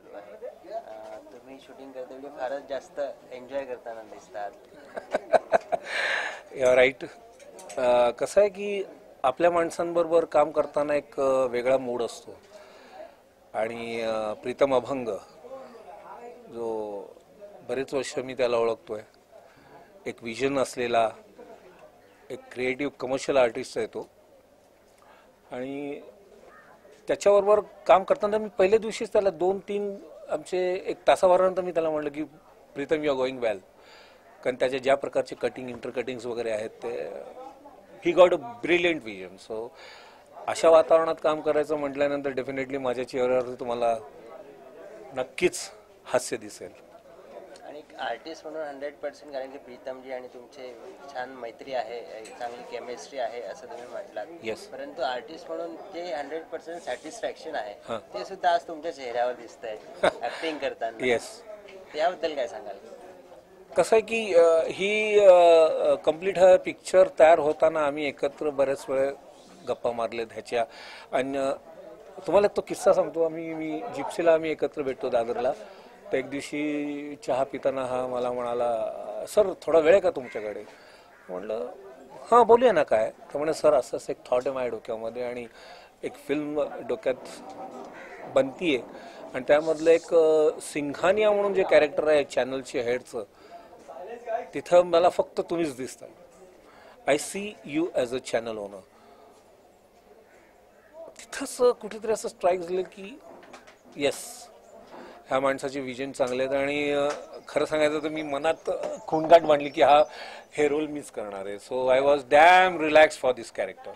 चालू आहे. तुम्ही शूटिंग करते फारच जास्त एन्जॉय करताना दिसतात. या राईट. कसं आहे की आपल्या माणसांबरोबर काम करताना एक वेगळा मूड असतो आणि प्रीतम अभंग जो बरेच वर्ष मी त्याला ओळखतोय, एक विजन असलेला एक क्रिएटिव्ह कमर्शियल आर्टिस्ट आहे तो. आणि त्याच्याबरोबर काम करताना मी पहिल्या दिवशीच त्याला 2-3 आमचे एक तासाभरानंतर मी त्याला म्हटलं की प्रीतम यू आर गोईंग वेल, कारण त्याच्या ज्या प्रकारचे कटिंग इंटरकटिंग्स वगैरे आहेत ते he got a brilliant vision. So अशा वातावरणात काम करायचं म्हटल्यानंतर डेफिनेटली माझ्या चेहऱ्यावर तुम्हाला नक्कीच हास्य दिसेल. आणि आर्टिस्ट म्हणून 100%, कारण की प्रीतमजी आणि तुमचे छान मैत्री आहे, चांगली केमिस्ट्री आहे असं तुम्ही म्हटलात. येस. परंतु आर्टिस्ट म्हणून जे 100% सॅटिस्फॅक्शन आहे ते सुद्धा आज तुमच्या चेहऱ्यावर दिसतंय ऍक्टिंग करताना. येस. त्याबद्दल काय सांगाल? कसं आहे की ही कम्प्लीट हा पिक्चर तयार होताना आम्ही एकत्र बऱ्याच वेळ गप्पा मारलेत ह्याच्या. आणि तुम्हाला तो किस्सा सांगतो. मी जिप्सीला आम्ही एकत्र भेटतो दादरला. तर एक दिवशी चहा पिताना हा मला म्हणाला, सर थोडा वेळ आहे का तुमच्याकडे? म्हटलं हां बोलूया ना. काय तर म्हणे, सर असंच एक थॉट आहे माझ्या डोक्यामध्ये आणि एक फिल्म डोक्यात बनतीये आणि त्यामधलं एक सिंघानिया म्हणून जे कॅरेक्टर आहे चॅनलच्या हेडचं, तिथं मला फक्त तुम्हीच दिसता. I see you as a channel owner. तिथंच कुठेतरी असं स्ट्राईक झालं की येस, ह्या माणसाचे विजन चांगले आहेत. आणि खरं सांगायचं तर मी मनात खूणगाठ मांडली की हे रोल मीच करणार आहे. So I was dam relax for this character.